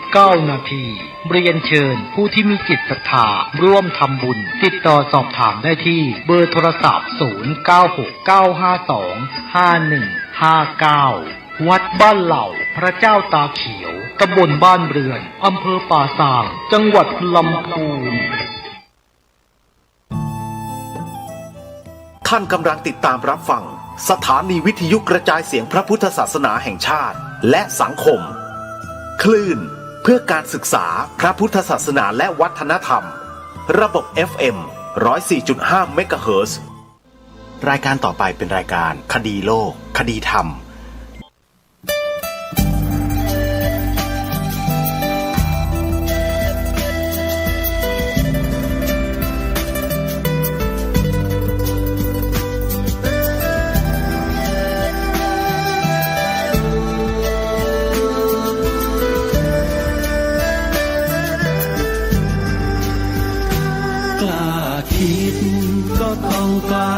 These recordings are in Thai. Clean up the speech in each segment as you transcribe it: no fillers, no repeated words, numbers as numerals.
19 นาทีเรียนเชิญผู้ที่มีจิตศรัทธาร่วมทำบุญติดต่อสอบถามได้ที่เบอร์โทรศัพท์0969525159วัดบ้านเหล่าพระเจ้าตาเขียวตำบลบ้านเรือนอำเภอป่าซางจังหวัดลำพูนท่านกำลังติดตามรับฟังสถานีวิทยุกระจายเสียงพระพุทธศาสนาแห่งชาติและสังคมคลื่นเพื่อการศึกษาพระพุทธศาสนาและวัฒนธรรมระบบ FM 104.5 เมกะเฮิรตซ์รายการต่อไปเป็นรายการคดีโลกคดีธรรมต้องกล้า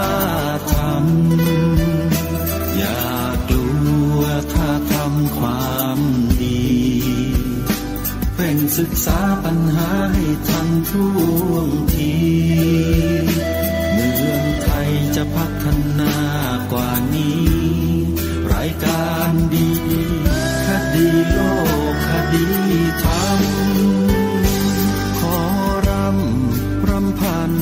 ทำอย่ากลัวถ้าทำความดีเร่งศึกษาปัญหาให้ทันท่วงทีเมืองไทยจะพัฒนากว่านี้รายการดีคดีโลกคดีธรรมขอรำพัน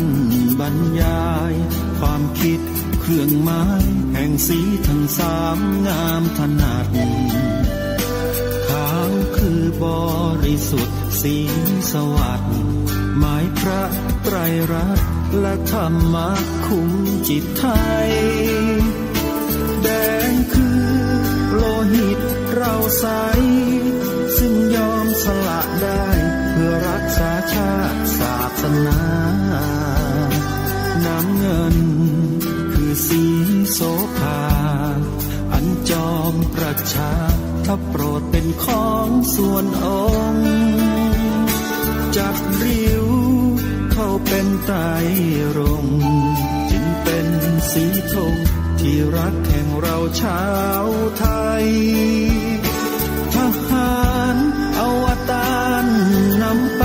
บรรยายความคิดเครื่องหมายแห่งสีทั้งสามงามถนัดขาวคือบริสุทธิ์สีสวัสดิ์หมายพระไตรรัตน์และธรรมะคุ้มจิตไทยแดงคือโลหิตเราใสซึ่งยอมสละได้เพื่อรักษาชาติศาสนาน้ำเงินคือสีโสภาอันจอมประชาถ้าโปรดเป็นของส่วนองค์จับริ้วเข้าเป็นไตรรงค์จึงเป็นสีธงที่รักแห่งเราชาวไทยทหารอวตารนำไป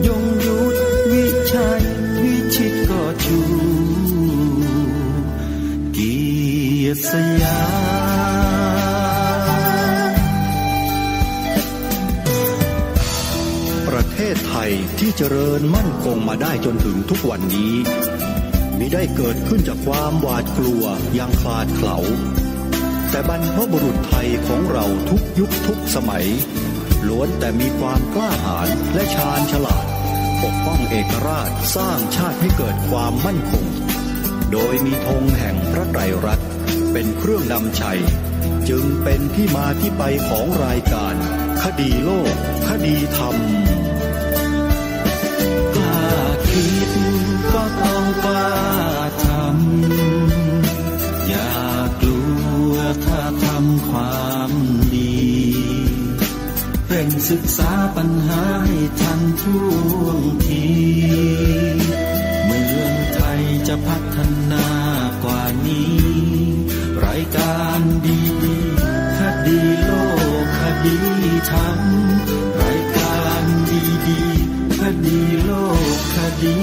ยงยุทธวิชัยวิชิตก็ชูเกียรติสยามประเทศไทยที่เจริญมั่นคงมาได้จนถึงทุกวันนี้มิได้เกิดขึ้นจากความหวาดกลัวอย่างคลาดเขลาแต่บรรพบุรุษไทยของเราทุกยุคทุกสมัยล้วนแต่มีความกล้าหาญและชาญฉลาดปกป้องเอกราชสร้างชาติให้เกิดความมั่นคงโดยมีธงแห่งพระไตรรัตน์เป็นเครื่องนำชัยจึงเป็นที่มาที่ไปของรายการคดีโลกคดีธรรมกล้าคิดก็ต้องกล้าทำอย่ากลัวถ้าทำความดีเร่งศึกษาปัญหาให้ทันท่วงทีเมืองไทยจะพัฒนากว่านี้รายการดีคดีโลกคดีธรรมรายการดีคดีโลกคดี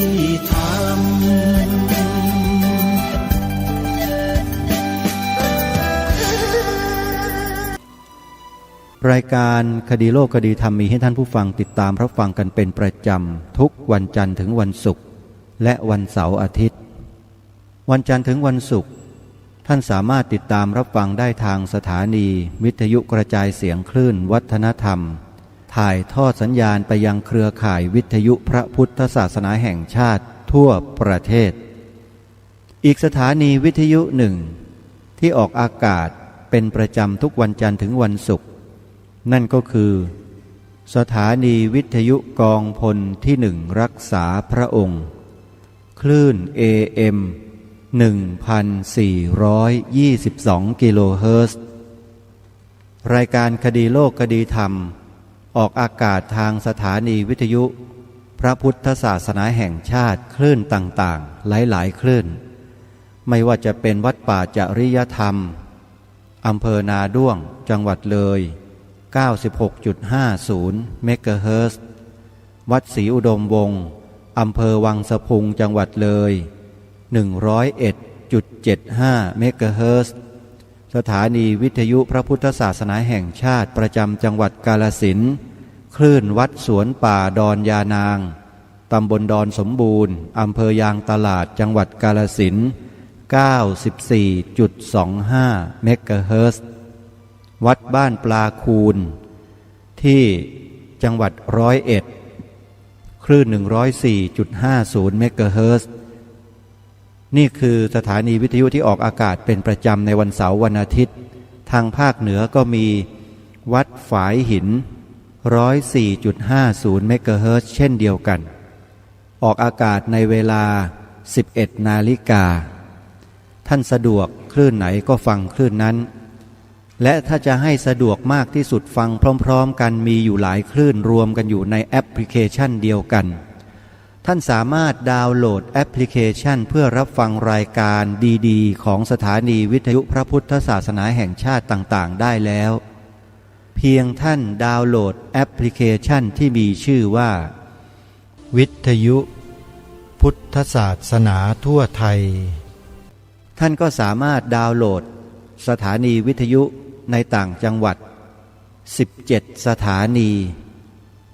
ธรรมรายการคดีโลกคดีธรรมมีให้ท่านผู้ฟังติดตามรับฟังกันเป็นประจำทุกวันจันทร์ถึงวันศุกร์และวันเสาร์อาทิตย์วันจันทร์ถึงวันศุกร์ท่านสามารถติดตามรับฟังได้ทางสถานีวิทยุกระจายเสียงคลื่นวัฒนธรรมถ่ายทอดสัญญาณไปยังเครือข่ายวิทยุพระพุทธศาสนาแห่งชาติทั่วประเทศอีกสถานีวิทยุหนึ่งที่ออกอากาศเป็นประจำทุกวันจันทร์ถึงวันศุกร์นั่นก็คือสถานีวิทยุกองพลที่หนึ่งรักษาพระองค์คลื่น AM 1,422 กิโลเฮิรตซ์รายการคดีโลกคดีธรรมออกอากาศทางสถานีวิทยุพระพุทธศาสนาแห่งชาติคลื่นต่างๆหลายๆคลื่นไม่ว่าจะเป็นวัดป่าจริยธรรมอำเภอนาด้วงจังหวัดเลย 96.50 เมกะเฮิรตซ์วัดศรีอุดมวงศ์อำเภอวังสะพุงจังหวัดเลย101.75 เมกะเฮิรตซ์สถานีวิทยุพระพุทธศาสนาแห่งชาติประจำจังหวัดกาฬสินธุ์คลื่นวัดสวนป่าดอนยานางตำบลดอนสมบูรณ์อำเภอยางตลาดจังหวัดกาฬสินธุ์ 94.25 เมกะเฮิรตซ์วัดบ้านปลาคูนที่จังหวัด101คลื่น 104.50 เมกะเฮิรตซ์นี่คือสถานีวิทยุที่ออกอากาศเป็นประจำในวันเสาร์วันอาทิตย์ทางภาคเหนือก็มีวัดฝายหิน 104.50 เมกะเฮิรตซ์เช่นเดียวกันออกอากาศในเวลา 11 นาฬิกาท่านสะดวกคลื่นไหนก็ฟังคลื่นนั้นและถ้าจะให้สะดวกมากที่สุดฟังพร้อมๆกันมีอยู่หลายคลื่นรวมกันอยู่ในแอปพลิเคชันเดียวกันท่านสามารถดาวน์โหลดแอปพลิเคชันเพื่อรับฟังรายการดีๆของสถานีวิทยุพระพุทธศาสนาแห่งชาติต่างๆได้แล้วเพียงท่านดาวน์โหลดแอปพลิเคชันที่มีชื่อว่าวิทยุพุทธศาสนาทั่วไทยท่านก็สามารถดาวน์โหลดสถานีวิทยุในต่างจังหวัด17สถานี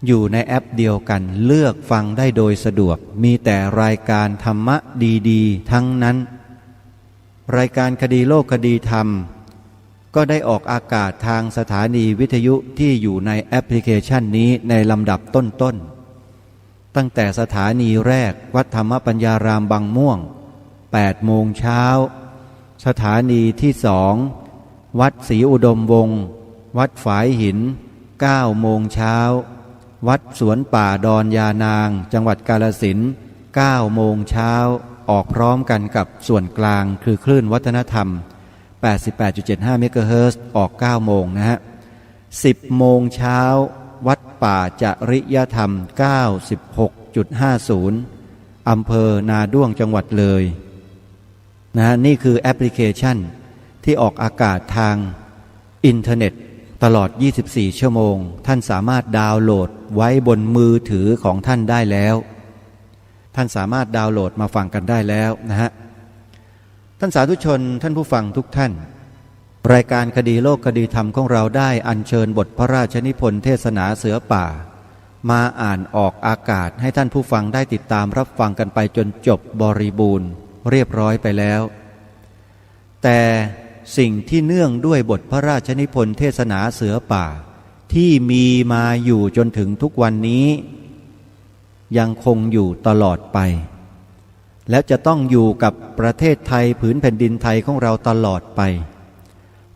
อยู่ในแอปเดียวกันเลือกฟังได้โดยสะดวกมีแต่รายการธรรมะดีๆทั้งนั้นรายการคดีโลกคดีธรรมก็ได้ออกอากาศทางสถานีวิทยุที่อยู่ในแอปพลิเคชันนี้ในลำดับต้นๆตั้งแต่สถานีแรกวัดธรรมปัญญารามบางม่วง8 โมงเช้าสถานีที่2วัดศรีอุดมวงศ์วัดฝายหิน9 โมงเช้าวัดสวนป่าดอนยานางจังหวัดกาฬสินธุ์9 โมงเช้าออกพร้อมกันกับส่วนกลางคือคลื่นวัฒนธรรม 88.75 เมกะเฮิรตซ์ออก9 โมงนะฮะ10 โมงเช้าวัดป่าจริยธรรม 96.50 อำเภอนาด้วงจังหวัดเลยนะนี่คือแอปพลิเคชันที่ออกอากาศทางอินเทอร์เน็ตตลอด24 ชั่วโมงท่านสามารถดาวน์โหลดไว้บนมือถือของท่านได้แล้วท่านสามารถดาวน์โหลดมาฟังกันได้แล้วนะฮะท่านสาธุชนท่านผู้ฟังทุกท่านรายการคดีโลกคดีธรรมของเราได้อัญเชิญบทพระราชนิพนธ์เทศนาเสือป่ามาอ่านออกอากาศให้ท่านผู้ฟังได้ติดตามรับฟังกันไปจนจบบริบูรณ์เรียบร้อยไปแล้วแต่สิ่งที่เนื่องด้วยบทพระราชนิพนธ์เทศนาเสือป่าที่มีมาอยู่จนถึงทุกวันนี้ยังคงอยู่ตลอดไปและจะต้องอยู่กับประเทศไทยผืนแผ่นดินไทยของเราตลอดไป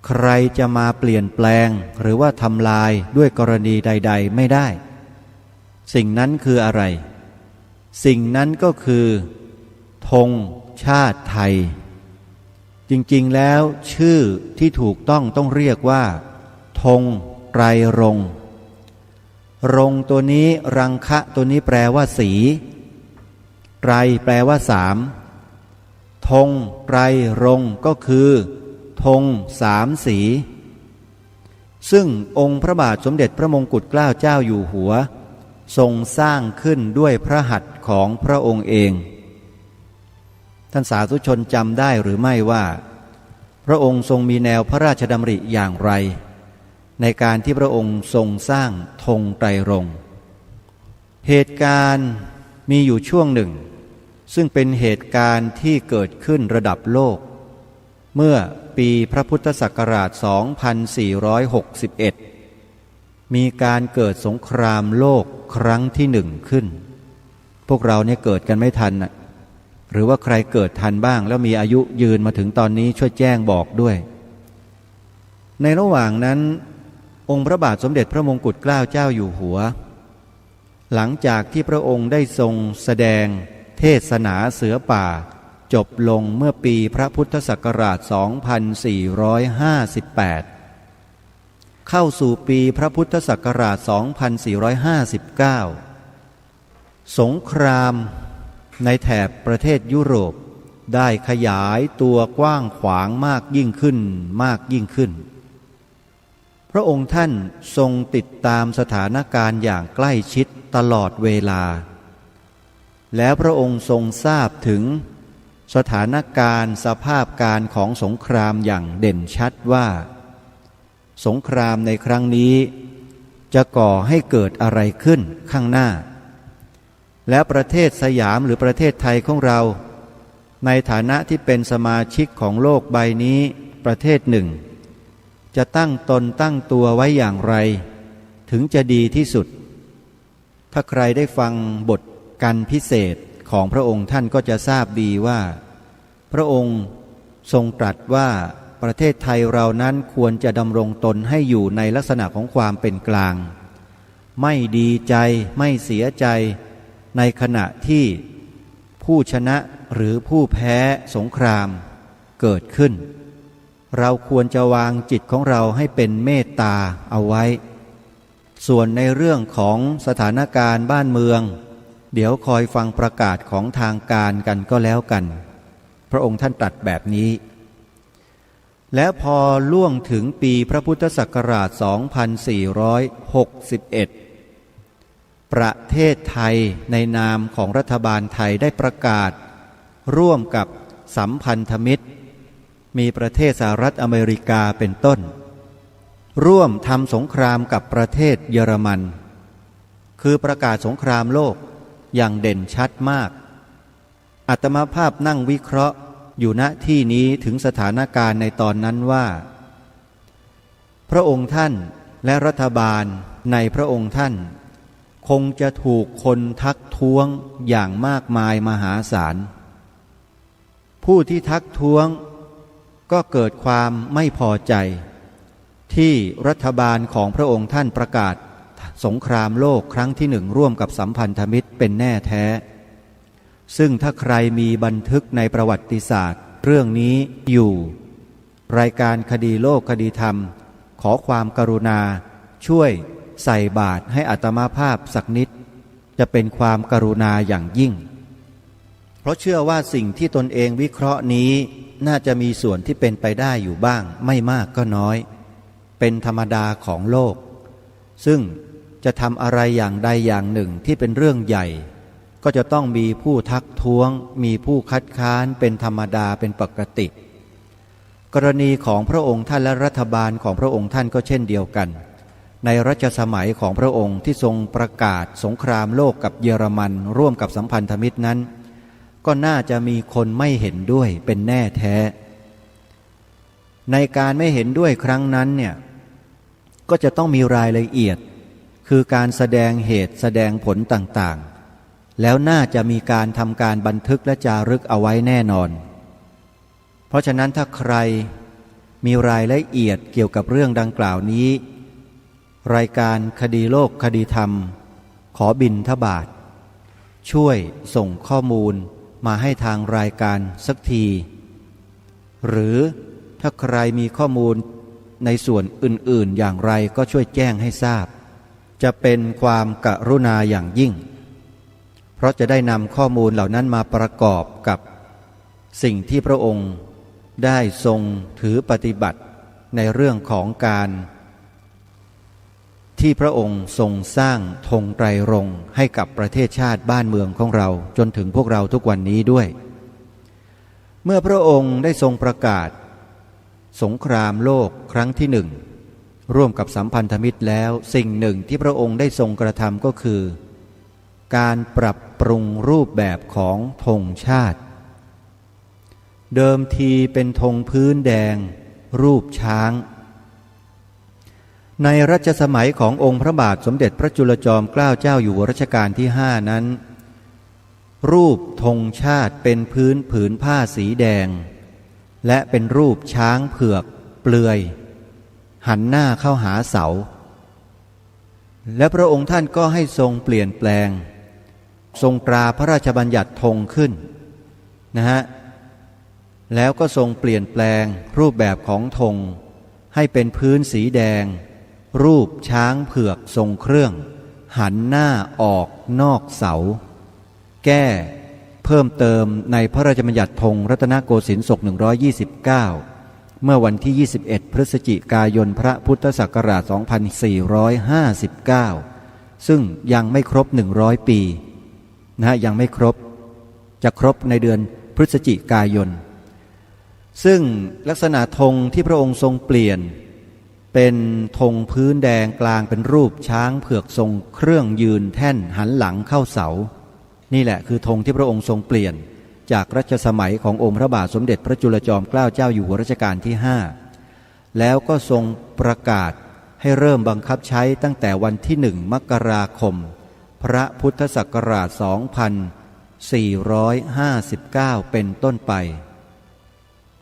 ใครจะมาเปลี่ยนแปลงหรือว่าทำลายด้วยกรณีใดๆไม่ได้สิ่งนั้นคืออะไรสิ่งนั้นก็คือธงชาติไทยจริงๆแล้วชื่อที่ถูกต้องเรียกว่าธงไตรรงค์รงค์ตัวนี้รังคะตัวนี้แปลว่าสีไตรแปลว่า3ธงไตรรงค์ก็คือธง3 สีซึ่งองค์พระบาทสมเด็จพระมงกุฎเกล้าเจ้าอยู่หัวทรงสร้างขึ้นด้วยพระหัตถ์ของพระองค์เองท่านสาธุชนจำได้หรือไม่ว่าพระองค์ทรงมีแนวพระราชดำริอย่างไรในการที่พระองค์ทรงสร้างธงไตรรงค์เหตุการณ์มีอยู่ช่วงหนึ่งซึ่งเป็นเหตุการณ์ที่เกิดขึ้นระดับโลกเมื่อปีพระพุทธศักราช 2461 มีการเกิดสงครามโลกครั้งที่1ขึ้นพวกเราเนี่ยเกิดกันไม่ทันหรือว่าใครเกิดทันบ้างแล้วมีอายุยืนมาถึงตอนนี้ช่วยแจ้งบอกด้วยในระหว่างนั้นองค์พระบาทสมเด็จพระมงกุฎเกล้าเจ้าอยู่หัวหลังจากที่พระองค์ได้ทรงแสดงเทศนาเสือป่าจบลงเมื่อปีพระพุทธศักราช 2458 เข้าสู่ปีพระพุทธศักราช 2459 สงครามในแถบประเทศยุโรปได้ขยายตัวกว้างขวางมากยิ่งขึ้น พระองค์ท่านทรงติดตามสถานการณ์อย่างใกล้ชิดตลอดเวลาแล้วพระองค์ทรงทราบถึงสถานการณ์สภาพการของสงครามอย่างเด่นชัดว่าสงครามในครั้งนี้จะก่อให้เกิดอะไรขึ้นข้างหน้าแล้วประเทศสยามหรือประเทศไทยของเราในฐานะที่เป็นสมาชิกของโลกใบนี้ประเทศหนึ่งจะตั้งตนตั้งตัวไว้อย่างไรถึงจะดีที่สุดถ้าใครได้ฟังบทกันพิเศษของพระองค์ท่านก็จะทราบดีว่าพระองค์ทรงตรัสว่าประเทศไทยเรานั้นควรจะดำรงตนให้อยู่ในลักษณะของความเป็นกลางไม่ดีใจไม่เสียใจในขณะที่ผู้ชนะหรือผู้แพ้สงครามเกิดขึ้นเราควรจะวางจิตของเราให้เป็นเมตตาเอาไว้ส่วนในเรื่องของสถานการณ์บ้านเมืองเดี๋ยวคอยฟังประกาศของทางการกันก็แล้วกันพระองค์ท่านตรัสแบบนี้แล้วพอล่วงถึงปีพระพุทธศักราช 2461 ประเทศไทยในนามของรัฐบาลไทยได้ประกาศร่วมกับสัมพันธมิตรมีประเทศสหรัฐอเมริกาเป็นต้นร่วมทำสงครามกับประเทศเยอรมันคือประกาศสงครามโลกอย่างเด่นชัดมากอาตมาภาพนั่งวิเคราะห์อยู่ณที่นี้ถึงสถานการณ์ในตอนนั้นว่าพระองค์ท่านและรัฐบาลในพระองค์ท่านคงจะถูกคนทักท้วงอย่างมากมายมหาศาลผู้ที่ทักท้วงก็เกิดความไม่พอใจที่รัฐบาลของพระองค์ท่านประกาศสงครามโลกครั้งที่หนึ่งร่วมกับสัมพันธมิตรเป็นแน่แท้ซึ่งถ้าใครมีบันทึกในประวัติศาสตร์เรื่องนี้อยู่รายการคดีโลกคดีธรรมขอความกรุณาช่วยใส่บาตรให้อาตมาภาพสักนิดจะเป็นความกรุณาอย่างยิ่งเพราะเชื่อว่าสิ่งที่ตนเองวิเคราะห์นี้น่าจะมีส่วนที่เป็นไปได้อยู่บ้างไม่มากก็น้อยเป็นธรรมดาของโลกซึ่งจะทำอะไรอย่างใดอย่างหนึ่งที่เป็นเรื่องใหญ่ก็จะต้องมีผู้ทักท้วงมีผู้คัดค้านเป็นธรรมดาเป็นปกติกรณีของพระองค์ท่านและรัฐบาลของพระองค์ท่านก็เช่นเดียวกันในรัชสมัยของพระองค์ที่ทรงประกาศสงครามโลกกับเยอรมันร่วมกับสัมพันธมิตรนั้นก็น่าจะมีคนไม่เห็นด้วยเป็นแน่แท้ในการไม่เห็นด้วยครั้งนั้นเนี่ยก็จะต้องมีรายละเอียดคือการแสดงเหตุแสดงผลต่างๆแล้วน่าจะมีการทำการบันทึกและจารึกเอาไว้แน่นอนเพราะฉะนั้นถ้าใครมีรายละเอียดเกี่ยวกับเรื่องดังกล่าวนี้รายการคดีโลกคดีธรรมขอบิณฑบาตช่วยส่งข้อมูลมาให้ทางรายการสักทีหรือถ้าใครมีข้อมูลในส่วนอื่นๆอย่างไรก็ช่วยแจ้งให้ทราบจะเป็นความกรุณาอย่างยิ่งเพราะจะได้นำข้อมูลเหล่านั้นมาประกอบกับสิ่งที่พระองค์ได้ทรงถือปฏิบัติในเรื่องของการที่พระองค์ทรงสร้างธงไตรรงค์ให้กับประเทศชาติบ้านเมืองของเราจนถึงพวกเราทุกวันนี้ด้วยเมื่อพระองค์ได้ทรงประกาศสงครามโลกครั้งที่หนึ่งร่วมกับสัมพันธมิตรแล้วสิ่งหนึ่งที่พระองค์ได้ทรงกระทำก็คือการปรับปรุงรูปแบบของธงชาติเดิมทีเป็นธงพื้นแดงรูปช้างในรัชสมัยขององค์พระบาทสมเด็จพระจุลจอมเกล้าเจ้าอยู่หัวรัชกาลที่5นั้นรูปธงชาติเป็นผืนผ้าสีแดงและเป็นรูปช้างเผือกเปลือยหันหน้าเข้าหาเสาและพระองค์ท่านก็ให้ทรงเปลี่ยนแปลงทรงตราพระราชบัญญัติธงขึ้นนะฮะแล้วก็ทรงเปลี่ยนแปลงรูปแบบของธงให้เป็นพื้นสีแดงรูปช้างเผือกทรงเครื่องหันหน้าออกนอกเสาแก้เพิ่มเติมในพระราชบัญญัติธงรัตนโกสินทร์ศก129 เมื่อวันที่ 21 พฤศจิกายนพระพุทธศักราช 2459 ซึ่งยังไม่ครบ100 ปียังไม่ครบจะครบในเดือนพฤศจิกายนซึ่งลักษณะธงที่พระองค์ทรงเปลี่ยนเป็นธงพื้นแดงกลางเป็นรูปช้างเผือกทรงเครื่องยืนแท่นหันหลังเข้าเสานี่แหละคือธงที่พระองค์ทรงเปลี่ยนจากรัชสมัยขององค์พระบาทสมเด็จพระจุลจอมเกล้าเจ้าอยู่หัวรัชกาลที่ 5แล้วก็ทรงประกาศให้เริ่มบังคับใช้ตั้งแต่วันที่ 1 มกราคมพระพุทธศักราช 2459 เป็นต้นไป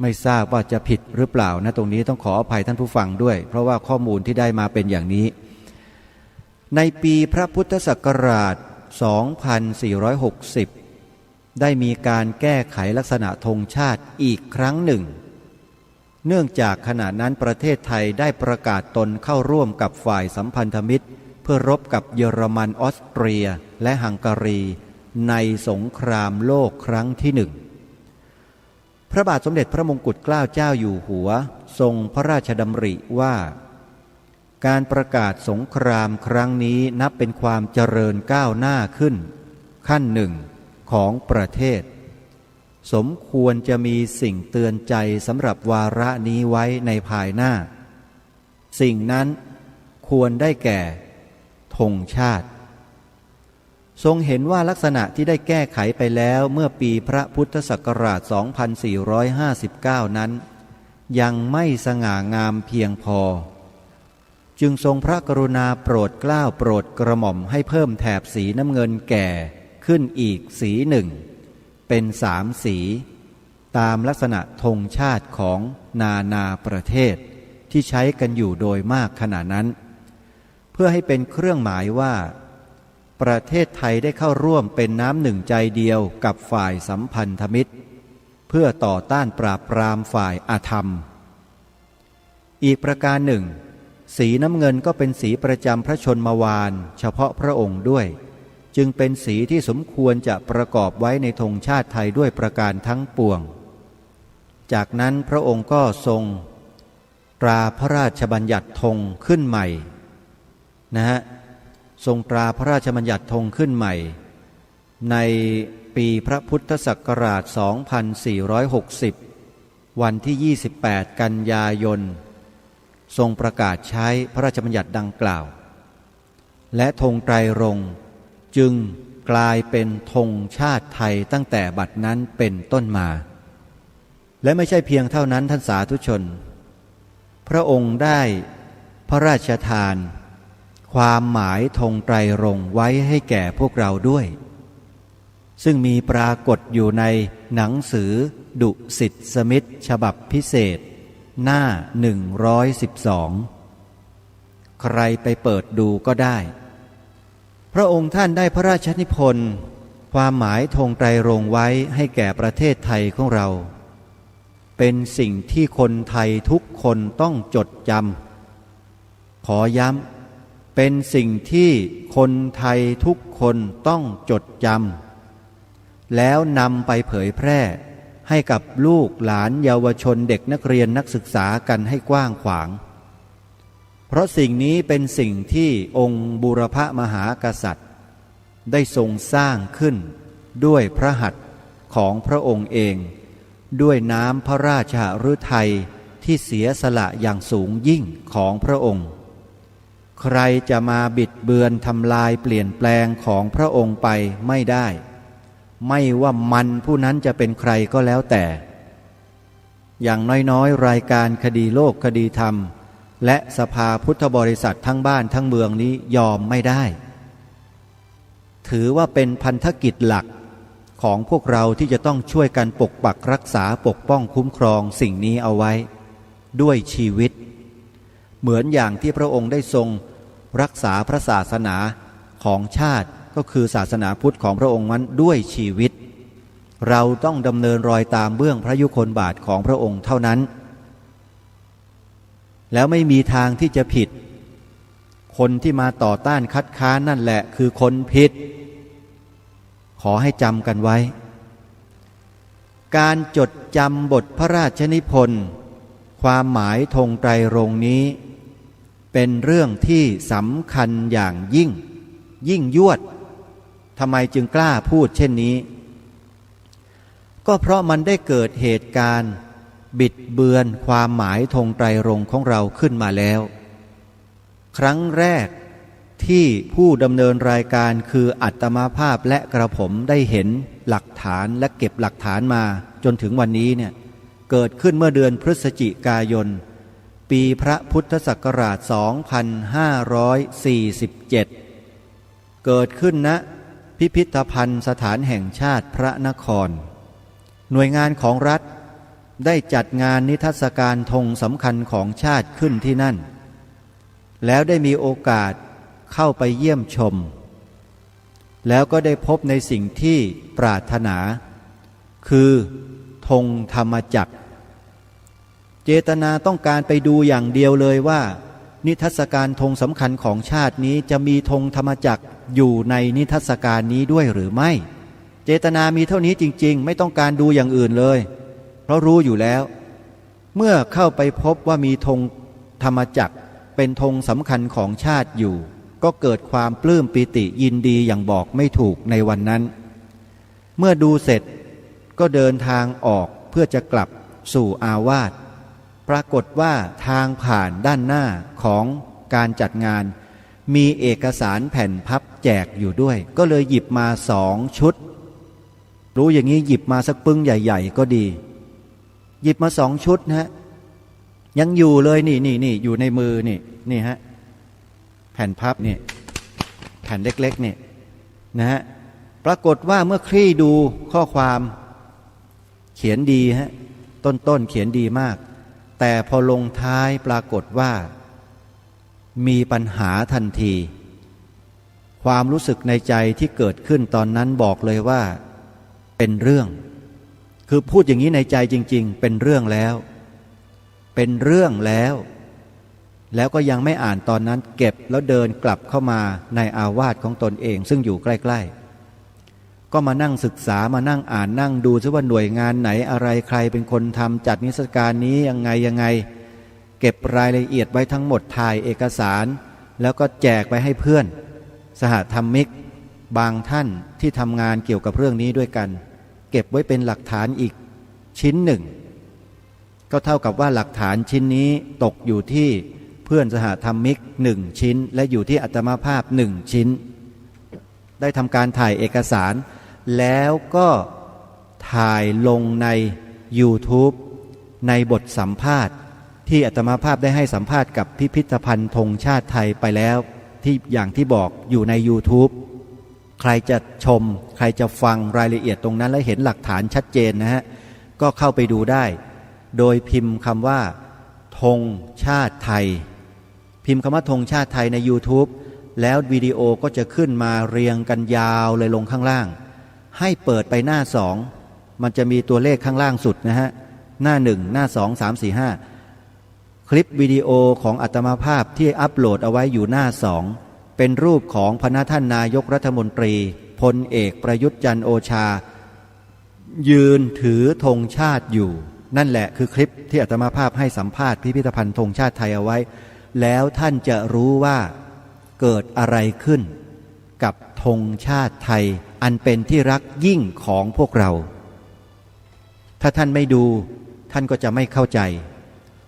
ไม่ทราบว่าจะผิดหรือเปล่านะตรงนี้ต้องขออภัยท่านผู้ฟังด้วยเพราะว่าข้อมูลที่ได้มาเป็นอย่างนี้ในปีพระพุทธศักราช 2460 ได้มีการแก้ไขลักษณะธงชาติอีกครั้งหนึ่งเนื่องจากขณะนั้นประเทศไทยได้ประกาศตนเข้าร่วมกับฝ่ายสัมพันธมิตรเพื่อรบกับเยอรมันออสเตรียและฮังการีในสงครามโลกครั้งที่ 1พระบาทสมเด็จพระมงกุฎเกล้าเจ้าอยู่หัวทรงพระราชดำริว่าการประกาศสงครามครั้งนี้นับเป็นความเจริญก้าวหน้าขึ้นขั้นหนึ่งของประเทศสมควรจะมีสิ่งเตือนใจสำหรับวาระนี้ไว้ในภายหน้าสิ่งนั้นควรได้แก่ธงชาติทรงเห็นว่าลักษณะที่ได้แก้ไขไปแล้วเมื่อปีพระพุทธศักราช 2459 นั้นยังไม่สง่างามเพียงพอจึงทรงพระกรุณาโปรดเกล้าโปรดกระหม่อมให้เพิ่มแถบสีน้ำเงินแก่ขึ้นอีกสีหนึ่งเป็น3 สีตามลักษณะธงชาติของนาประเทศที่ใช้กันอยู่โดยมากขณะนั้นเพื่อให้เป็นเครื่องหมายว่าประเทศไทยได้เข้าร่วมเป็นน้ำหนึ่งใจเดียวกับฝ่ายสัมพันธมิตรเพื่อต่อต้านปราบปรามฝ่ายอธรรมอีกประการหนึ่งสีน้ำเงินก็เป็นสีประจำพระชนมวาลเฉพาะพระองค์ด้วยจึงเป็นสีที่สมควรจะประกอบไว้ในธงชาติไทยด้วยประการทั้งปวงจากนั้นพระองค์ก็ทรงตราพระราชบัญญัติธงขึ้นใหม่ทรงตราพระราชบัญญัติธงขึ้นใหม่ในปีพระพุทธศักราช 2460 วันที่ 28 กันยายนทรงประกาศใช้พระราชบัญญัติดังกล่าวและธงไตรรงค์จึงกลายเป็นธงชาติไทยตั้งแต่บัดนั้นเป็นต้นมาและไม่ใช่เพียงเท่านั้นท่านสาธุชนพระองค์ได้พระราชทานความหมายธงไตรรงค์ไว้ให้แก่พวกเราด้วยซึ่งมีปรากฏอยู่ในหนังสือดุสิตสมิทธฉบับพิเศษหน้า112ใครไปเปิดดูก็ได้พระองค์ท่านได้พระราชนิพนธ์ความหมายธงไตรรงค์ไว้ให้แก่ประเทศไทยของเราเป็นสิ่งที่คนไทยทุกคนต้องจดจำขอย้ำเป็นสิ่งที่คนไทยทุกคนต้องจดจำแล้วนำไปเผยแพร่ให้กับลูกหลานเยาวชนเด็กนักเรียนนักศึกษากันให้กว้างขวางเพราะสิ่งนี้เป็นสิ่งที่องค์บูรพมหากษัตริย์ได้ทรงสร้างขึ้นด้วยพระหัตถ์ของพระองค์เองด้วยน้ำพระราชฤทัยที่เสียสละอย่างสูงยิ่งของพระองค์ใครจะมาบิดเบือนทำลายเปลี่ยนแปลงของพระองค์ไปไม่ได้ไม่ว่ามันผู้นั้นจะเป็นใครก็แล้วแต่อย่างน้อยๆรายการคดีโลกคดีธรรมและสภาพุทธบริษัททั้งบ้านทั้งเมืองนี้ยอมไม่ได้ถือว่าเป็นพันธกิจหลักของพวกเราที่จะต้องช่วยกันปกปักรักษาปกป้องคุ้มครองสิ่งนี้เอาไว้ด้วยชีวิตเหมือนอย่างที่พระองค์ได้ทรงรักษาพระศาสนาของชาติก็คือศาสนาพุทธของพระองค์นั้นด้วยชีวิตเราต้องดำเนินรอยตามเบื้องพระยุคลบาทของพระองค์เท่านั้นแล้วไม่มีทางที่จะผิดคนที่มาต่อต้านคัดค้านนั่นแหละคือคนผิดขอให้จำกันไว้การจดจำบทพระราชนิพนธ์ ความหมายธงไตรรงค์นี้เป็นเรื่องที่สำคัญอย่างยิ่งยวดทำไมจึงกล้าพูดเช่นนี้ก็เพราะมันได้เกิดเหตุการณ์บิดเบือนความหมายธงไตรรงค์ของเราขึ้นมาแล้วครั้งแรกที่ผู้ดำเนินรายการคืออัตมาภาพและกระผมได้เห็นหลักฐานและเก็บหลักฐานมาจนถึงวันนี้เนี่ยเกิดขึ้นเมื่อเดือนพฤศจิกายนปีพระพุทธศักราช 2547 เกิดขึ้นณพิพิธภัณฑ์สถานแห่งชาติพระนครหน่วยงานของรัฐได้จัดงานนิทรรศการธงสำคัญของชาติขึ้นที่นั่นแล้วได้มีโอกาสเข้าไปเยี่ยมชมแล้วก็ได้พบในสิ่งที่ปรารถนาคือธงธรรมจักรเจตนาต้องการไปดูอย่างเดียวเลยว่านิทรรศการธงสำคัญของชาตินี้จะมีธงธรรมจักรอยู่ในนิทรรศการนี้ด้วยหรือไม่เจตนามีเท่านี้จริงๆไม่ต้องการดูอย่างอื่นเลยเพราะรู้อยู่แล้วเมื่อเข้าไปพบว่ามีธงธรรมจักรเป็นธงสำคัญของชาติอยู่ก็เกิดความปลื้มปิติยินดีอย่างบอกไม่ถูกในวันนั้นเมื่อดูเสร็จก็เดินทางออกเพื่อจะกลับสู่อาวาสปรากฏว่าทางผ่านด้านหน้าของการจัดงานมีเอกสารแผ่นพับแจกอยู่ด้วยก็เลยหยิบมา2 ชุดรู้อย่างนี้หยิบมาสักปึ้งใหญ่ๆก็ดีหยิบมา2 ชุดนะฮะยังอยู่เลยนี่อยู่ในมือนี่ฮะแผ่นพับนี่แผ่นเล็กๆนี่นะฮะปรากฏว่าเมื่อคลี่ดูข้อความเขียนดีฮะต้นเขียนดีมากแต่พอลงท้ายปรากฏว่ามีปัญหาทันทีความรู้สึกในใจที่เกิดขึ้นตอนนั้นบอกเลยว่าเป็นเรื่องคือพูดอย่างนี้ในใจจริงๆเป็นเรื่องแล้วแล้วก็ยังไม่อ่านตอนนั้นเก็บแล้วเดินกลับเข้ามาในอาวาสของตนเองซึ่งอยู่ใกล้ๆก็มานั่งศึกษามานั่งอ่านนั่งดูซิว่าหน่วยงานไหนอะไรใครเป็นคนทำจัดนิทรรศการนี้ยังไงเก็บรายละเอียดไว้ทั้งหมดถ่ายเอกสารแล้วก็แจกไปให้เพื่อนสหธรรมิกบางท่านที่ทำงานเกี่ยวกับเรื่องนี้ด้วยกันเก็บไว้เป็นหลักฐานอีกชิ้นหนึ่งก็เท่ากับว่าหลักฐานชิ้นนี้ตกอยู่ที่เพื่อนสหธรรมิก1 ชิ้นและอยู่ที่อาตมาภาพ1 ชิ้นได้ทำการถ่ายเอกสารแล้วก็ถ่ายลงใน YouTube ในบทสัมภาษณ์ที่อาตมาภาพได้ให้สัมภาษณ์กับพิพิธภัณฑ์ธงชาติไทยไปแล้วที่อย่างที่บอกอยู่ใน YouTube ใครจะชมใครจะฟังรายละเอียดตรงนั้นและเห็นหลักฐานชัดเจนนะฮะก็เข้าไปดูได้โดยพิมพ์คำว่าธงชาติไทยพิมพ์คำว่าธงชาติไทยใน YouTube แล้ววิดีโอก็จะขึ้นมาเรียงกันยาวเลยลงข้างล่างให้เปิดไปหน้า2มันจะมีตัวเลขข้างล่างสุดนะฮะหน้า1หน้า2 3 4 5คลิปวิดีโอของอาตมาภาพที่อัปโหลดเอาไว้อยู่หน้า2เป็นรูปของพระท่านนายกรัฐมนตรีพลเอกประยุทธ์จันทร์โอชายืนถือธงชาติอยู่นั่นแหละคือคลิปที่อาตมาภาพให้สัมภาษณ์พิพิธภัณฑ์ธงชาติไทยเอาไว้แล้วท่านจะรู้ว่าเกิดอะไรขึ้นกับธงชาติไทยอันเป็นที่รักยิ่งของพวกเราถ้าท่านไม่ดูท่านก็จะไม่เข้าใจ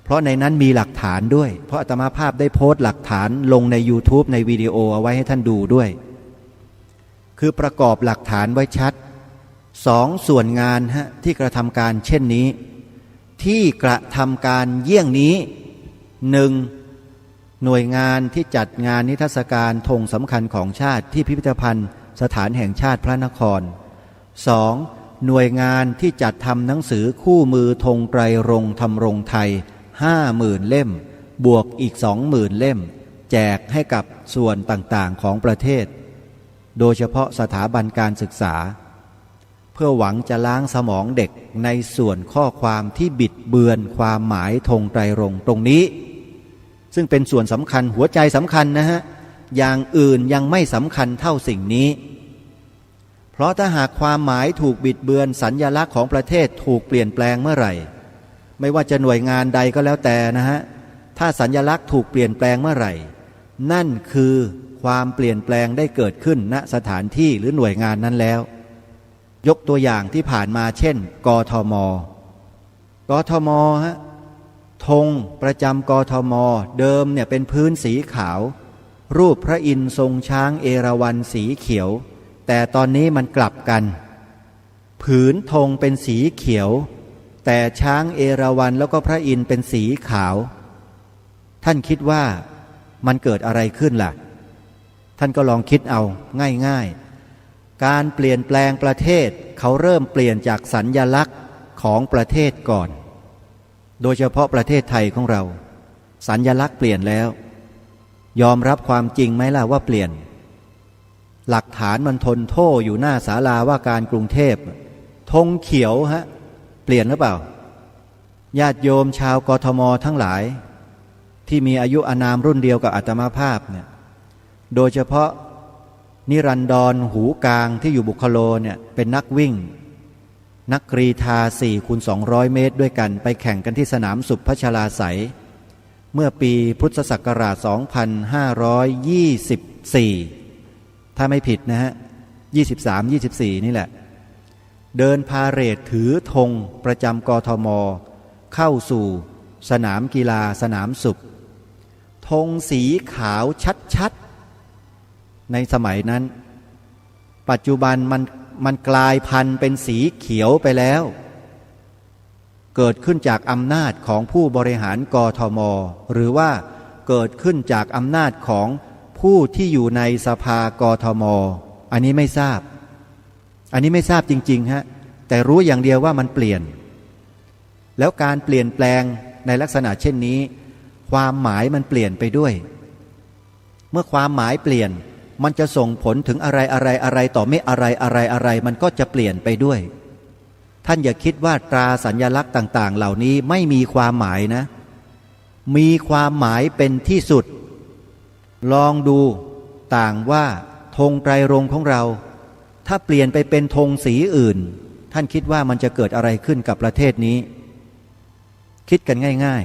เพราะในนั้นมีหลักฐานด้วยเพราะอาตมาภาพได้โพสต์หลักฐานลงใน YouTube ในวิดีโอเอาไว้ให้ท่านดูด้วยคือประกอบหลักฐานไว้ชัด2 ส่วนงานที่กระทำการเช่นนี้ที่กระทำการเยี่ยงนี้ 1. หน่วยงานที่จัดงานนิทรรศการธงสำคัญของชาติที่พิพิธภัณฑ์สถานแห่งชาติพระนคร 2. หน่วยงานที่จัดทำหนังสือคู่มือธงไตรรงค์ธรรมรงค์ไทย 50,000 เล่มบวกอีก 20,000 เล่มแจกให้กับส่วนต่างๆของประเทศโดยเฉพาะสถาบันการศึกษาเพื่อหวังจะล้างสมองเด็กในส่วนข้อความที่บิดเบือนความหมายธงไตรรงค์ตรงนี้ซึ่งเป็นส่วนสำคัญหัวใจสำคัญนะฮะอย่างอื่นยังไม่สำคัญเท่าสิ่งนี้เพราะถ้าหากความหมายถูกบิดเบือนสัญลักษณ์ของประเทศถูกเปลี่ยนแปลงเมื่อไหร่ ไม่ว่าจะหน่วยงานใดก็แล้วแต่นะฮะถ้าสัญลักษณ์ถูกเปลี่ยนแปลงเมื่อไหร่นั่นคือความเปลี่ยนแปลงได้เกิดขึ้นณสถานที่หรือหน่วยงานนั้นแล้วยกตัวอย่างที่ผ่านมาเช่นกทมฮะธงประจำกทมเดิมเนี่ยเป็นพื้นสีขาวรูปพระอินทร์ทรงช้างเอราวัณสีเขียวแต่ตอนนี้มันกลับกันผืนธงเป็นสีเขียวแต่ช้างเอราวัณแล้วก็พระอินทร์เป็นสีขาวท่านคิดว่ามันเกิดอะไรขึ้นล่ะท่านก็ลองคิดเอาง่ายๆการเปลี่ยนแปลงประเทศเขาเริ่มเปลี่ยนจากสัญลักษณ์ของประเทศก่อนโดยเฉพาะประเทศไทยของเราสัญลักษณ์เปลี่ยนแล้วยอมรับความจริงไหมล่ะว่าเปลี่ยนหลักฐานมันทนโทษอยู่หน้าศาลาว่าการกรุงเทพธงเขียวฮะเปลี่ยนหรือเปล่าญาติโยมชาวกทมทั้งหลายที่มีอายุอานามรุ่นเดียวกับอาตมาภาพเนี่ยโดยเฉพาะนิรันดรหูกลางที่อยู่บุคโลเนี่ยเป็นนักวิ่งนักกรีฑา 4x200 เมตรด้วยกันไปแข่งกันที่สนามสุพัชราไสยเมื่อปีพุทธศักราช 2524 ถ้าไม่ผิดนะฮะ 23-24 นี่แหละเดินพาเหรดถือธงประจำกทมเข้าสู่สนามกีฬาสนามสุขธงสีขาวชัดๆในสมัยนั้นปัจจุบันมันกลายพันธุ์เป็นสีเขียวไปแล้วเกิดขึ้นจากอำนาจของผู้บริหารกทมหรือว่าเกิดขึ้นจากอำนาจของผู้ที่อยู่ในสภากทมอันนี้ไม่ทราบจริงๆฮะแต่รู้อย่างเดียวว่ามันเปลี่ยนแล้วการเปลี่ยนแปลงในลักษณะเช่นนี้ความหมายมันเปลี่ยนไปด้วยเมื่อความหมายเปลี่ยนมันจะส่งผลถึงอะไรต่อไม่อะไรมันก็จะเปลี่ยนไปด้วยท่านอย่าคิดว่าตราสัญลักษณ์ต่างๆเหล่านี้ไม่มีความหมายนะมีความหมายเป็นที่สุดลองดูต่างว่าธงไตรรงค์ของเราถ้าเปลี่ยนไปเป็นธงสีอื่นท่านคิดว่ามันจะเกิดอะไรขึ้นกับประเทศนี้คิดกันง่าย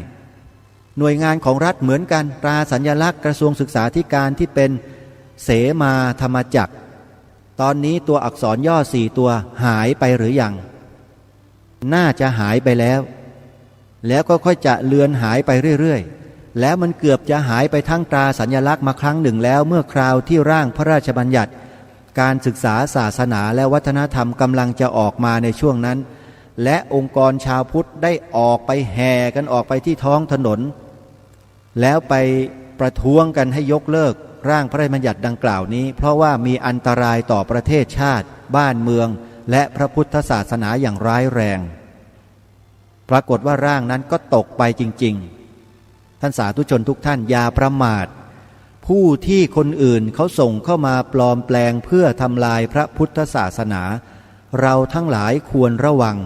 ๆหน่วยงานของรัฐเหมือนกันตราสัญลักษณ์กระทรวงศึกษาธิการที่เป็นเสมาธรรมจักรตอนนี้ตัวอักษรย่อ4ตัวหายไปหรือยังน่าจะหายไปแล้วก็ค่อยจะเลือนหายไปเรื่อยๆแล้วมันเกือบจะหายไปทั้งตราสัญลักษณ์มาครั้งหนึ่งแล้วเมื่อคราวที่ร่างพระราชบัญญัติการศึกษาศาสนาและวัฒนธรรมกำลังจะออกมาในช่วงนั้นและองค์กรชาวพุทธได้ออกไปแห่กันออกไปที่ท้องถนนแล้วไปประท้วงกันให้ยกเลิกร่างพระราชบัญญัติดังกล่าวนี้เพราะว่ามีอันตรายต่อประเทศชาติบ้านเมืองและพระพุทธศาสนาอย่างร้ายแรงปรากฏว่าร่างนั้นก็ตกไปจริงๆท่านสาธุชนทุกท่านอย่าประมาทผู้ที่คนอื่นเขาส่งเข้ามาปลอมแปลงเพื่อทำลายพระพุทธศาสนาเราทั้งหลายควรระวัง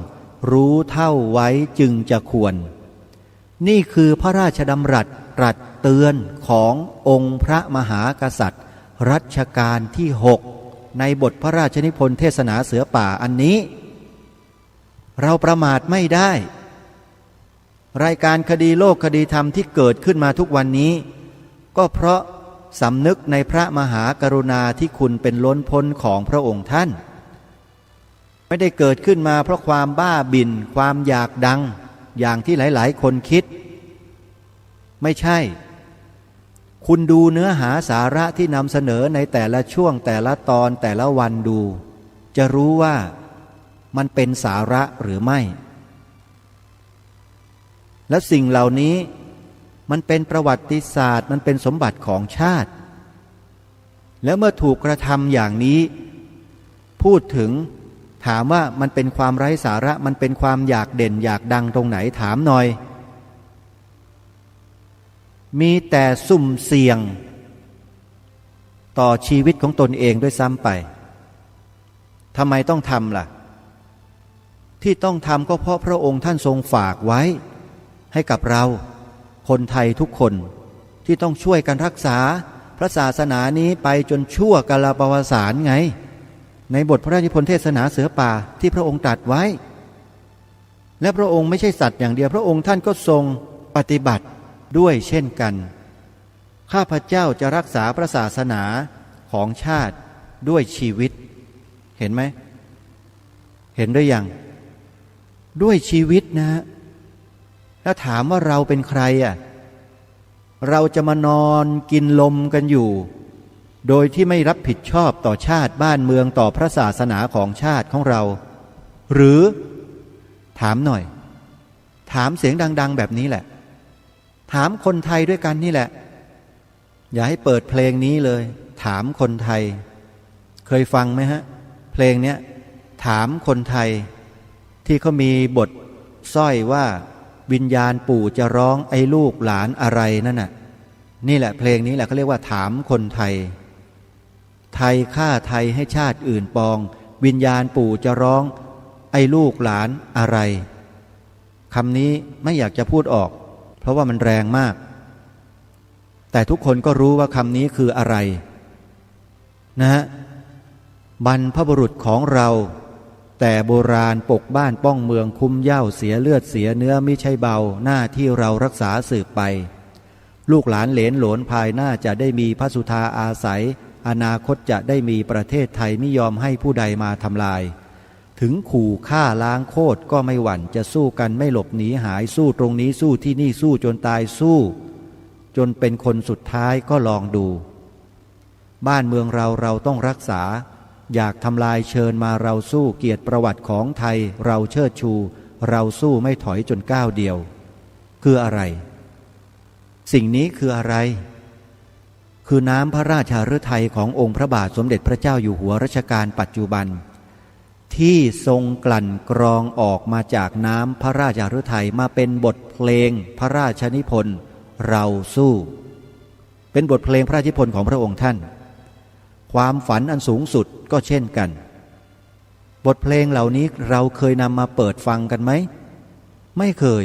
รู้เท่าไว้จึงจะควรนี่คือพระราชดำรัสตรัสเตือนขององค์พระมหากษัตริย์รัชกาลที่6ในบทพระราชนิพนธ์เทศนาเสือป่าอันนี้เราประมาทไม่ได้รายการคดีโลกคดีธรรมที่เกิดขึ้นมาทุกวันนี้ก็เพราะสำนึกในพระมหากรุณาธิคุณเป็นล้นพ้นของพระองค์ท่านไม่ได้เกิดขึ้นมาเพราะความบ้าบิ่นความอยากดังอย่างที่หลายๆคนคิดไม่ใช่คุณดูเนื้อหาสาระที่นำเสนอในแต่ละช่วงแต่ละตอนแต่ละวันดูจะรู้ว่ามันเป็นสาระหรือไม่และสิ่งเหล่านี้มันเป็นประวัติศาสตร์มันเป็นสมบัติของชาติแล้วเมื่อถูกกระทำอย่างนี้พูดถึงถามว่ามันเป็นความไร้สาระมันเป็นความอยากเด่นอยากดังตรงไหนถามหน่อยมีแต่สุ่มเสี่ยงต่อชีวิตของตนเองด้วยซ้ำไปทำไมต้องทำล่ะที่ต้องทำก็เพราะพระองค์ท่านทรงฝากไว้ให้กับเราคนไทยทุกคนที่ต้องช่วยกันรักษาพระศาสนานี้ไปจนชั่วกาลปวสานไงในบทพระราชนิพนธ์เทศนาเสือป่าที่พระองค์ตรัสไว้ และพระองค์ไม่ใช่สัตว์อย่างเดียวพระองค์ท่านก็ทรงปฏิบัติด้วยเช่นกันข้าพเจ้าจะรักษาพระศาสนาของชาติด้วยชีวิตเห็นไหมเห็นหรือยังด้วยชีวิตนะแล้วถามว่าเราเป็นใครอ่ะเราจะมานอนกินลมกันอยู่โดยที่ไม่รับผิดชอบต่อชาติบ้านเมืองต่อพระศาสนาของชาติของเราหรือถามหน่อยถามเสียงดังๆแบบนี้แหละถามคนไทยด้วยกันนี่แหละอย่าให้เปิดเพลงนี้เลยถามคนไทยเคยฟังไหมฮะเพลงเนี้ยถามคนไทยที่เขามีบทสร้อยว่าวิญญาณปู่จะร้องไอ้ลูกหลานอะไรนั่นน่ะนี่แหละเพลงนี้แหละเขาเรียกว่าถามคนไทยไทยฆ่าไทยให้ชาติอื่นปองวิญญาณปู่จะร้องไอ้ลูกหลานอะไรคำนี้ไม่อยากจะพูดออกเพราะว่ามันแรงมากแต่ทุกคนก็รู้ว่าคำนี้คืออะไรนะฮะบรรพบุรุษของเราแต่โบราณปกบ้านป้องเมืองคุ้มเหย้าเสียเลือดเสียเนื้อมิใช่เบาหน้าที่เรารักษาสืบไปลูกหลานเหลนโหลนภายหน้าจะได้มีพระสุธาอาศัยอนาคตจะได้มีประเทศไทยไม่ยอมให้ผู้ใดมาทำลายถึงขู่ฆ่าล้างโคตรก็ไม่หวั่นจะสู้กันไม่หลบหนีหายสู้ตรงนี้สู้ที่นี่สู้จนตายสู้จนเป็นคนสุดท้ายก็ลองดูบ้านเมืองเราต้องรักษาอยากทำลายเชิญมาเราสู้เกียรติประวัติของไทยเราเชิดชูเราสู้ไม่ถอยจนก้าวเดียวคืออะไรสิ่งนี้คืออะไรคือน้ำพระราชฤทัยขององค์พระบาทสมเด็จพระเจ้าอยู่หัวรัชกาลปัจจุบันที่ทรงกลั่นกรองออกมาจากน้ำพระราชฤทัยมาเป็นบทเพลงพระราชนิพนธ์เราสู้เป็นบทเพลงพระราชนิพนธ์ของพระองค์ท่านความฝันอันสูงสุดก็เช่นกันบทเพลงเหล่านี้เราเคยนำมาเปิดฟังกันไหมไม่เคย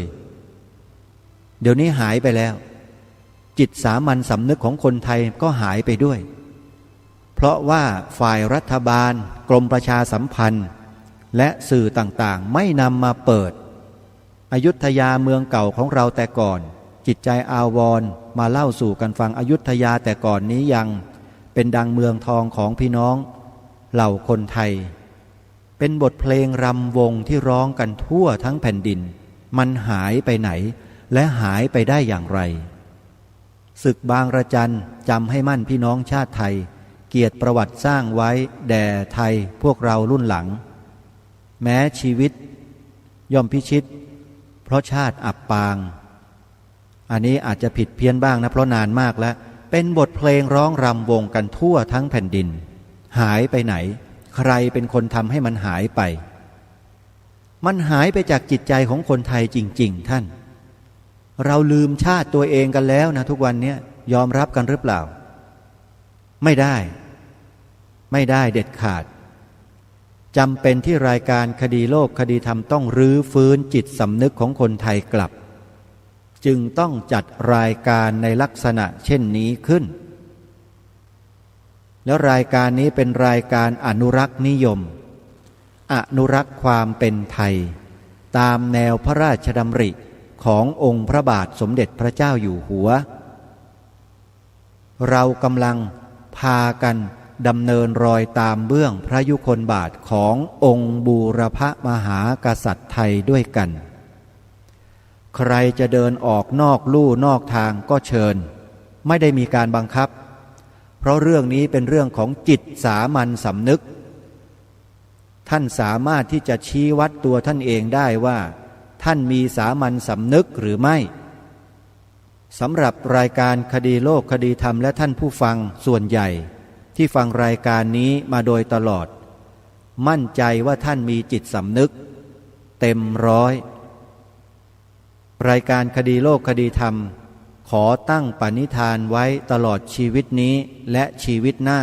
เดี๋ยวนี้หายไปแล้วจิตสามัญสำนึกของคนไทยก็หายไปด้วยเพราะว่าฝ่ายรัฐบาลกรมประชาสัมพันธ์และสื่อต่างๆไม่นำมาเปิดอยุธยาเมืองเก่าของเราแต่ก่อนจิตใจอาวรณ์มาเล่าสู่กันฟังอยุธยาแต่ก่อนนี้ยังเป็นดังเมืองทองของพี่น้องเหล่าคนไทยเป็นบทเพลงรำวงที่ร้องกันทั่วทั้งแผ่นดินมันหายไปไหนและหายไปได้อย่างไรศึกบางระจันจำให้มั่นพี่น้องชาติไทยเกียรติประวัติสร้างไว้แด่ไทยพวกเรารุ่นหลังแม้ชีวิตย่อมพิชิตเพราะชาติอับปางอันนี้อาจจะผิดเพี้ยนบ้างนะเพราะนานมากแล้วเป็นบทเพลงร้องรำวงกันทั่วทั้งแผ่นดินหายไปไหนใครเป็นคนทำให้มันหายไปมันหายไปจากจิตใจของคนไทยจริงๆท่านเราลืมชาติตัวเองกันแล้วนะทุกวันนี้ยอมรับกันหรือเปล่าไม่ได้เด็ดขาดจำเป็นที่รายการคดีโลกคดีธรรมต้องรื้อฟื้นจิตสำนึกของคนไทยกลับจึงต้องจัดรายการในลักษณะเช่นนี้ขึ้นแล้วรายการนี้เป็นรายการอนุรักษ์นิยมอนุรักษ์ความเป็นไทยตามแนวพระราชดำริขององค์พระบาทสมเด็จพระเจ้าอยู่หัวเรากำลังพากันดำเนินรอยตามเบื้องพระยุคลบาทขององค์บูรพมหากษัตริย์ไทยด้วยกันใครจะเดินออกนอกลู่นอกทางก็เชิญไม่ได้มีการบังคับเพราะเรื่องนี้เป็นเรื่องของจิตสามัญสำนึกท่านสามารถที่จะชี้วัดตัวท่านเองได้ว่าท่านมีสามัญสำนึกหรือไม่สำหรับรายการคดีโลกคดีธรรมและท่านผู้ฟังส่วนใหญ่ที่ฟังรายการนี้มาโดยตลอดมั่นใจว่าท่านมีจิตสำนึกเต็มร้อยรายการคดีโลกคดีธรรมขอตั้งปณิธานไว้ตลอดชีวิตนี้และชีวิตหน้า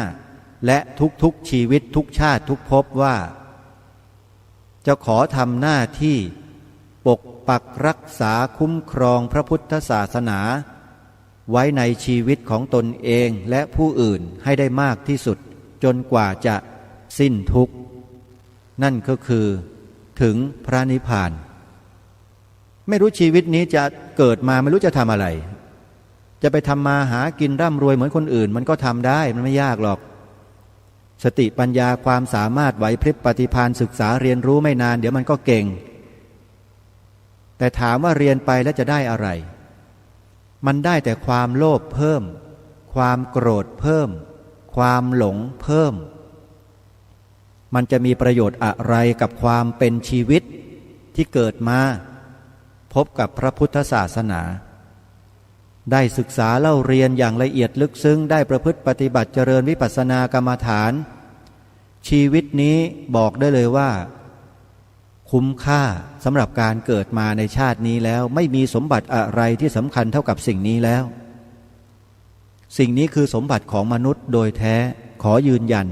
และทุกๆชีวิตทุกชาติทุกภพว่าจะขอทำหน้าที่ปกปักรักษาคุ้มครองพระพุทธศาสนาไว้ในชีวิตของตนเองและผู้อื่นให้ได้มากที่สุดจนกว่าจะสิ้นทุกข์นั่นก็คือถึงพระนิพพาน ไม่รู้ชีวิตนี้จะเกิดมาไม่รู้จะทำอะไรจะไปทำมาหากินร่ำรวยเหมือนคนอื่นมันก็ทำได้มันไม่ยากหรอกสติปัญญาความสามารถไหวพริบปฏิภาณศึกษาเรียนรู้ไม่นานเดี๋ยวมันก็เก่งแต่ถามว่าเรียนไปแล้วจะได้อะไรมันได้แต่ความโลภเพิ่มความโกรธเพิ่มความหลงเพิ่มมันจะมีประโยชน์อะไรกับความเป็นชีวิตที่เกิดมาพบกับพระพุทธศาสนาได้ศึกษาเล่าเรียนอย่างละเอียดลึกซึ้งได้ประพฤติปฏิบัติเจริญวิปัสสนากรรมฐานชีวิตนี้บอกได้เลยว่าคุ้มค่าสำหรับการเกิดมาในชาตินี้แล้วไม่มีสมบัติอะไรที่สำคัญเท่ากับสิ่งนี้แล้วสิ่งนี้คือสมบัติของมนุษย์โดยแท้ขอยืนยัน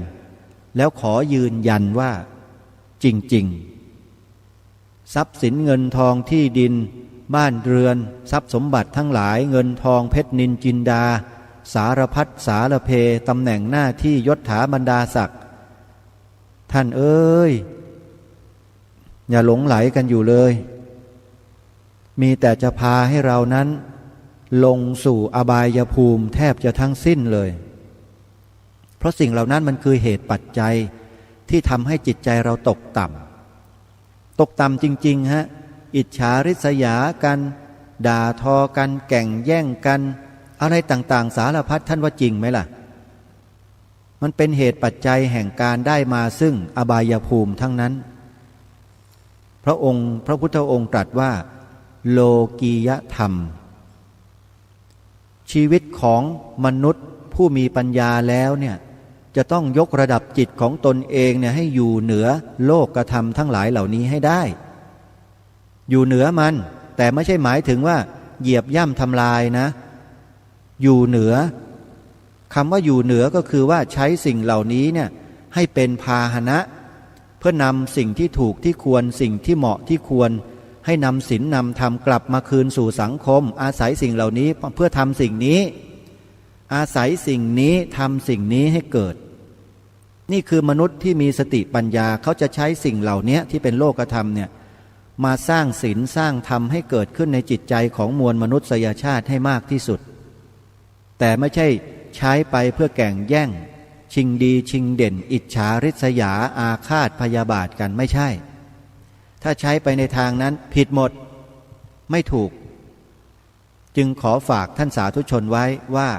แล้วขอยืนยันว่าจริงๆทรัพย์สินเงินทองที่ดินบ้านเรือนทรัพย์สมบัติทั้งหลายเงินทองเพชรนิลจินดาสารพัดสารเพตำแหน่งหน้าที่ยศถาบรรดาศักดิ์ท่านเอ้ยอย่าหลงไหลกันอยู่เลยมีแต่จะพาให้เรานั้นลงสู่อบายภูมิแทบจะทั้งสิ้นเลยเพราะสิ่งเหล่านั้นมันคือเหตุปัจจัยที่ทำให้จิตใจเราตกต่ำจริงๆฮะอิจฉาริษยากันด่าทอกันแก่งแย่งกันอะไรต่างๆสารพัดท่านว่าจริงไหมล่ะมันเป็นเหตุปัจจัยแห่งการได้มาซึ่งอบายภูมิทั้งนั้นพระพุทธองค์ตรัสว่าโลกียธรรมชีวิตของมนุษย์ผู้มีปัญญาแล้วเนี่ยจะต้องยกระดับจิตของตนเองเนี่ยให้อยู่เหนือโลกธรรมทั้งหลายเหล่านี้ให้ได้อยู่เหนือมันแต่ไม่ใช่หมายถึงว่าเหยียบย่ำทำลายนะอยู่เหนือคำว่าอยู่เหนือก็คือว่าใช้สิ่งเหล่านี้เนี่ยให้เป็นพาหนะเพื่อนำสิ่งที่ถูกที่ควรสิ่งที่เหมาะที่ควรให้นำศีลนำธรรมกลับมาคืนสู่สังคมอาศัยสิ่งเหล่านี้เพื่อทำสิ่งนี้อาศัยสิ่งนี้ทำสิ่งนี้ให้เกิดนี่คือมนุษย์ที่มีสติปัญญาเขาจะใช้สิ่งเหล่านี้ที่เป็นโลกธรรมเนี่ยมาสร้างศีลสร้างธรรมให้เกิดขึ้นในจิตใจของมวลมนุษยชาติให้มากที่สุดแต่ไม่ใช่ใช้ไปเพื่อแข่งแย่งชิงดีชิงเด่นอิจฉาริษยาอาฆาตพยาบาทกันไม่ใช่ถ้าใช้ไปในทางนั้นผิดหมดไม่ถูกจึงขอฝากท่านสาธุชนไว้ว่า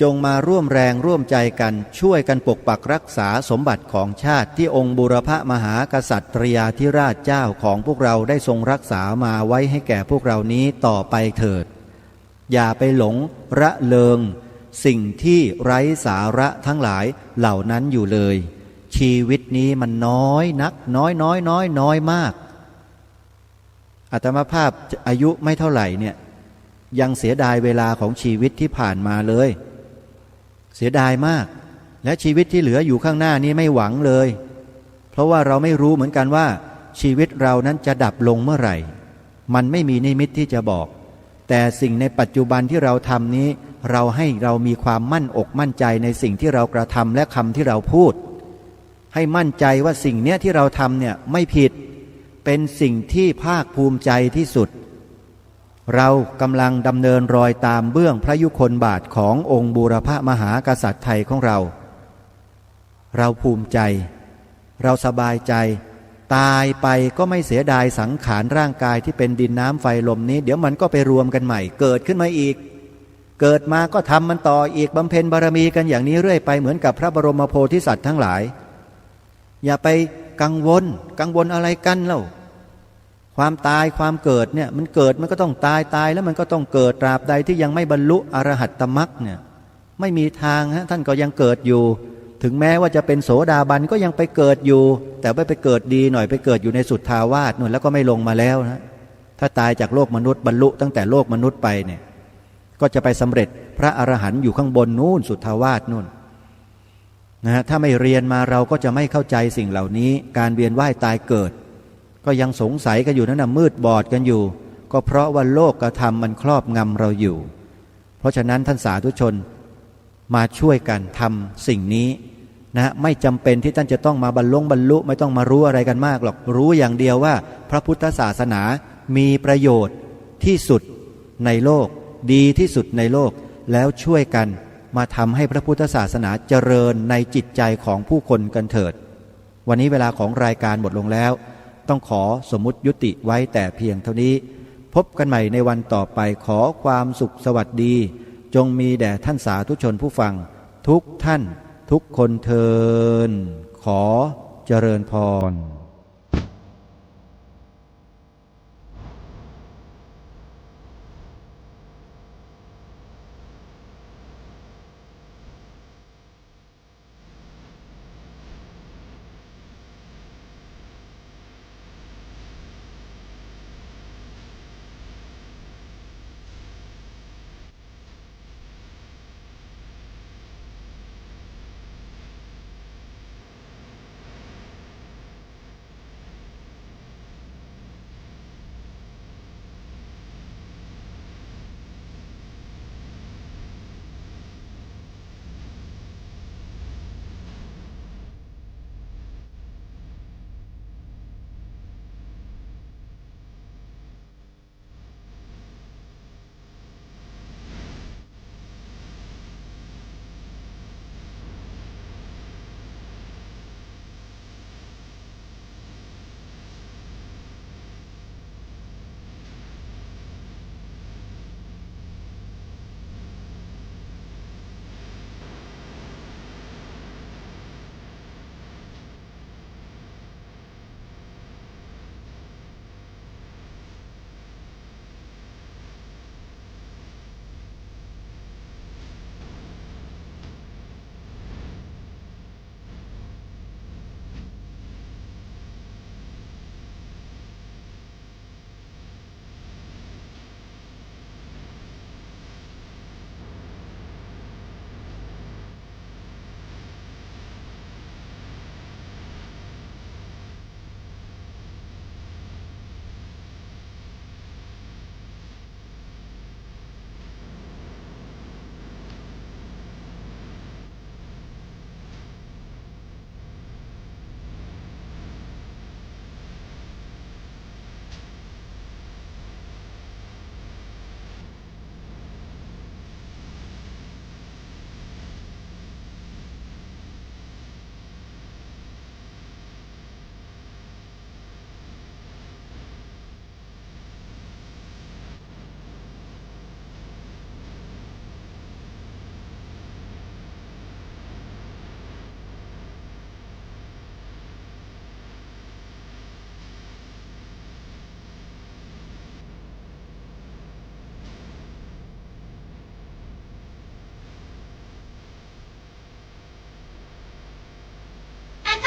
จงมาร่วมแรงร่วมใจกันช่วยกันปกปักรักษาสมบัติของชาติที่องค์บูรพมหากษัตริยาธิราชเจ้าของพวกเราได้ทรงรักษามาไว้ให้แก่พวกเรานี้ต่อไปเถิดอย่าไปหลงระเริงสิ่งที่ไร้สาระทั้งหลายเหล่านั้นอยู่เลยชีวิตนี้มันน้อยนักน้อยมากอาตมาภาพอายุไม่เท่าไหร่เนี่ยยังเสียดายเวลาของชีวิตที่ผ่านมาเลยเสียดายมากและชีวิตที่เหลืออยู่ข้างหน้านี้ไม่หวังเลยเพราะว่าเราไม่รู้เหมือนกันว่าชีวิตเรานั้นจะดับลงเมื่อไหร่มันไม่มีนิมิตที่จะบอกแต่สิ่งในปัจจุบันที่เราทำนี้เรามีความมั่นอกมั่นใจในสิ่งที่เรากระทำและคำที่เราพูดให้มั่นใจว่าสิ่งเนี้ยที่เราทำเนี่ยไม่ผิดเป็นสิ่งที่ภาคภูมิใจที่สุดเรากำลังดำเนินรอยตามเบื้องพระยุคลบาทขององค์บูรพมหากษัตริย์ไทยของเราภูมิใจเราสบายใจตายไปก็ไม่เสียดายสังขารร่างกายที่เป็นดินน้ำไฟลมนี้เดี๋ยวมันก็ไปรวมกันใหม่เกิดขึ้นมาอีกเกิดมาก็ทำมันต่ออีกบำเพ็ญบารมีกันอย่างนี้เรื่อยไปเหมือนกับพระบรมโพธิสัตว์ทั้งหลายอย่าไปกังวลอะไรกันเล่าความตายความเกิดเนี่ยมันเกิดมันก็ต้องตายแล้วมันก็ต้องเกิดตราบใดที่ยังไม่บรรลุอรหัตตมรรคเนี่ยไม่มีทางฮะท่านก็ยังเกิดอยู่ถึงแม้ว่าจะเป็นโสดาบันก็ยังไปเกิดอยู่แต่ไม่ไปเกิดดีหน่อยไปเกิดอยู่ในสุทธาวาสนู่นแล้วก็ไม่ลงมาแล้วนะถ้าตายจากโลกมนุษย์บรรลุตั้งแต่โลกมนุษย์ไปเนี่ยก็จะไปสำเร็จพระอรหันต์อยู่ข้างบนนู่นสุทธาวาสนู่นนะถ้าไม่เรียนมาเราก็จะไม่เข้าใจสิ่งเหล่านี้การเวียนว่ายตายเกิดก็ยังสงสัยกันอยู่นั่นน่ะมืดบอดกันอยู่ก็เพราะว่าโลกกระทำมันครอบงำเราอยู่เพราะฉะนั้นท่านสาธุชนมาช่วยกันทำสิ่งนี้นะไม่จำเป็นที่ท่านจะต้องมาบรรลุไม่ต้องมารู้อะไรกันมากหรอกรู้อย่างเดียวว่าพระพุทธศาสนา มีประโยชน์ที่สุดในโลกดีที่สุดในโลกแล้วช่วยกันมาทำให้พระพุทธศาสนาเจริญในจิตใจของผู้คนกันเถิดวันนี้เวลาของรายการหมดลงแล้วต้องขอสมมุติยุติไว้แต่เพียงเท่านี้พบกันใหม่ในวันต่อไปขอความสุขสวัสดีจงมีแด่ท่านสาธุชนผู้ฟังทุกท่านทุกคนเทินขอเจริญพร